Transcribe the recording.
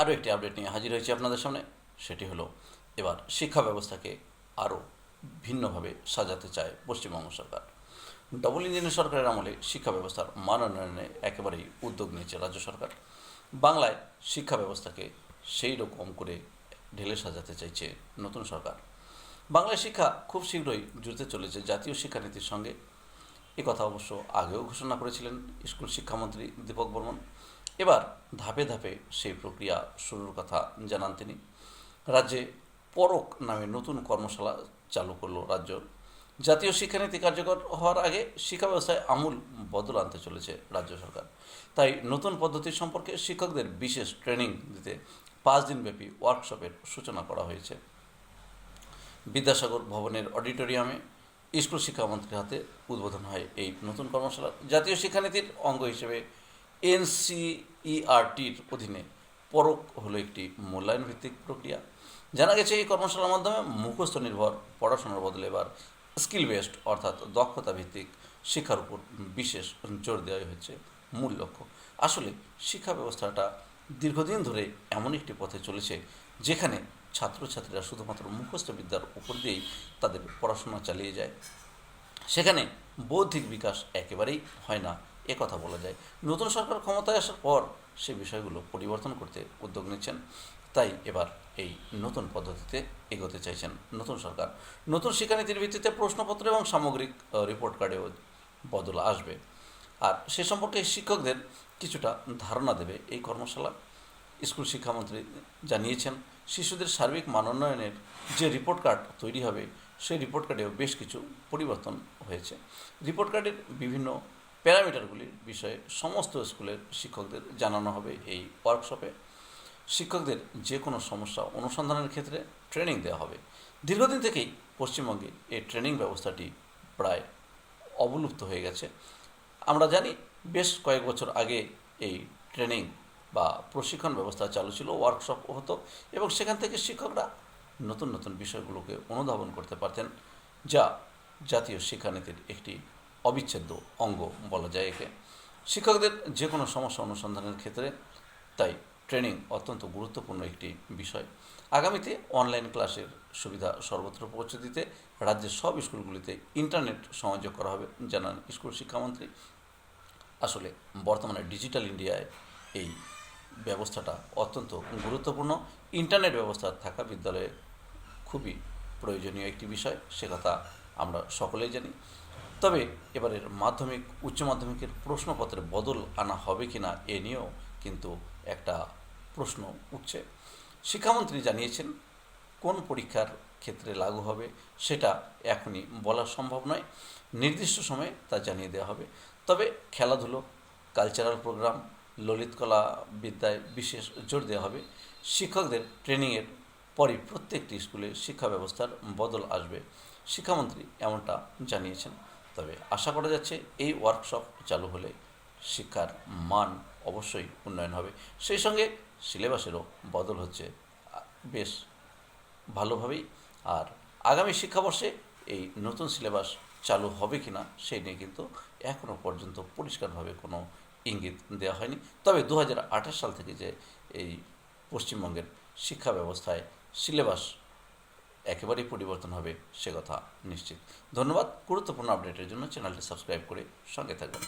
আরও একটি আপডেট নিয়ে হাজির হয়েছি আপনাদের সামনে। সেটি হলো, এবার শিক্ষা ব্যবস্থাকে আরও ভিন্নভাবে সাজাতে চায় পশ্চিমবঙ্গ সরকার। ডবল ইঞ্জিনের সরকারের আমলে শিক্ষা ব্যবস্থার মান উন্নয়নে একেবারেই উদ্যোগ নিয়েছে রাজ্য সরকার। বাংলায় শিক্ষা ব্যবস্থাকে সেই রকম করে ঢেলে সাজাতে চাইছে নতুন সরকার। বাংলায় শিক্ষা খুব শীঘ্রই জুড়তে চলেছে জাতীয় শিক্ষানীতির সঙ্গে। কথা অবশ্য আগেও ঘোষণা করেছিলেন স্কুল শিক্ষামন্ত্রী দীপক বর্মন। এবার ধাপে ধাপে সেই প্রক্রিয়া শুরুর কথা জানান তিনি। রাজ্যে পরক নামে নতুন কর্মশালা চালু করল রাজ্য। জাতীয় শিক্ষানীতি কার্যকর হওয়ার আগে শিক্ষা ব্যবস্থায় আমূল বদল আনতে চলেছে রাজ্য সরকার। তাই নতুন পদ্ধতি সম্পর্কে শিক্ষকদের বিশেষ ট্রেনিং দিতে 5 দিনব্যাপী ওয়ার্কশপের সূচনা করা হয়েছে। বিদ্যাসাগর ভবনের অডিটোরিয়ামে স্কুল শিক্ষামন্ত্রীর হাতে উদ্বোধন হয় এই নতুন কর্মশালা। জাতীয় শিক্ষানীতির অঙ্গ হিসেবে এনসিইআরটির অধীনে পরক হলো একটি মূল্যায়ন ভিত্তিক প্রক্রিয়া। জানা গেছে এই কর্মশালার মাধ্যমে মুখস্থ নির্ভর পড়াশোনার বদলে এবার স্কিল বেসড অর্থাৎ দক্ষতা ভিত্তিক শিক্ষার উপর বিশেষ জোর দেওয়া হচ্ছে মূল লক্ষ্য। আসলে শিক্ষা ব্যবস্থাটা দীর্ঘদিন ধরে এমন একটি পথে চলেছে যেখানে ছাত্রছাত্রীরা শুধুমাত্র মুখস্থ বিদ্যার উপর দিয়েই তাদের পড়াশোনা চালিয়ে যায়। সেখানে বৌদ্ধিক বিকাশ একেবারেই হয় না, কথা বলা যায়। নতুন সরকার ক্ষমতায় আসার পর সে বিষয়গুলো পরিবর্তন করতে উদ্যোগ নিচ্ছেন। তাই এবার এই নতুন পদ্ধতিতে এগোতে চাইছেন নতুন সরকার। নতুন শিক্ষানীতির ভিত্তিতে প্রশ্নপত্র এবং সামগ্রিক রিপোর্ট কার্ডেও বদল আসবে। আর সে সম্পর্কে শিক্ষকদের কিছুটা ধারণা দেবে এই কর্মশালা। স্কুল শিক্ষামন্ত্রী জানিয়েছেন, শিশুদের সার্বিক মানোন্নয়নের যে রিপোর্ট কার্ড তৈরি হবে সেই রিপোর্ট কার্ডেও বেশ কিছু পরিবর্তন হয়েছে। রিপোর্ট কার্ডের বিভিন্ন প্যারামিটারগুলির বিষয়ে সমস্ত স্কুলের শিক্ষকদের জানানো হবে এই ওয়ার্কশপে। শিক্ষকদের যে কোনো সমস্যা অনুসন্ধানের ক্ষেত্রে ট্রেনিং দেওয়া হবে। দীর্ঘদিন থেকেই পশ্চিমবঙ্গে এই ট্রেনিং ব্যবস্থাটি প্রায় অবলুপ্ত হয়ে গেছে। আমরা জানি বেশ কয়েক বছর আগে এই ট্রেনিং বা প্রশিক্ষণ ব্যবস্থা চালু ছিল, ওয়ার্কশপ হতো এবং সেখান থেকে শিক্ষকরা নতুন নতুন বিষয়গুলোকে অনুধাবন করতে পারতেন, যা জাতীয় শিক্ষানীতির একটি অবিচ্ছেদ্য অঙ্গ বলা যায় একে। শিক্ষকদের যে কোনো সমস্যা অনুসন্ধানের ক্ষেত্রে তাই ট্রেনিং অত্যন্ত গুরুত্বপূর্ণ একটি বিষয়। আগামীতে অনলাইন ক্লাসের সুবিধা সর্বত্র পৌঁছে দিতে রাজ্যের সব স্কুলগুলিতে ইন্টারনেট সংযোগ করা হবে জানান স্কুল শিক্ষামন্ত্রী। আসলে বর্তমানে ডিজিটাল ইন্ডিয়ায় এই ব্যবস্থাটা অত্যন্ত গুরুত্বপূর্ণ। ইন্টারনেট ব্যবস্থা থাকা বিদ্যালয়ে খুবই প্রয়োজনীয় একটি বিষয়, সে কথা আমরা সকলেই জানি। তবে এবারের মাধ্যমিক উচ্চ মাধ্যমিকের প্রশ্নপত্রে বদল আনা হবে কি না এ নিয়েও কিন্তু একটা প্রশ্ন উঠছে। শিক্ষামন্ত্রী জানিয়েছেন, কোন পরীক্ষার ক্ষেত্রে লাগু হবে সেটা এখনই বলা সম্ভব নয়, নির্দিষ্ট সময়ে তা জানিয়ে দেওয়া হবে। তবে খেলাধুলো, কালচারাল প্রোগ্রাম, ললিতকলা বিদ্যায় বিশেষ জোর দেওয়া হবে। শিক্ষকদের ট্রেনিংয়ের পরই প্রত্যেকটি স্কুলে শিক্ষা ব্যবস্থার বদল আসবে, শিক্ষামন্ত্রী এমনটা জানিয়েছেন। তবে আশা করা যাচ্ছে এই ওয়ার্কশপ চালু হলে শিক্ষার মান অবশ্যই উন্নয়ন হবে। সেই সঙ্গে সিলেবাসেরও বদল হচ্ছে বেশ ভালোভাবেই। আর আগামী শিক্ষাবর্ষে এই নতুন সিলেবাস চালু হবে কি না সেই নিয়ে কিন্তু এখনও পর্যন্ত পরিষ্কারভাবে কোনো ইঙ্গিত দেওয়া হয়নি। তবে 2028 সাল থেকে যে এই পশ্চিমবঙ্গের শিক্ষা ব্যবস্থায় সিলেবাস একেবারেই পরিবর্তন হবে সে কথা নিশ্চিত। ধন্যবাদ। গুরুত্বপূর্ণ আপডেটের জন্য চ্যানেলটি সাবস্ক্রাইব করে সঙ্গে থাকবেন।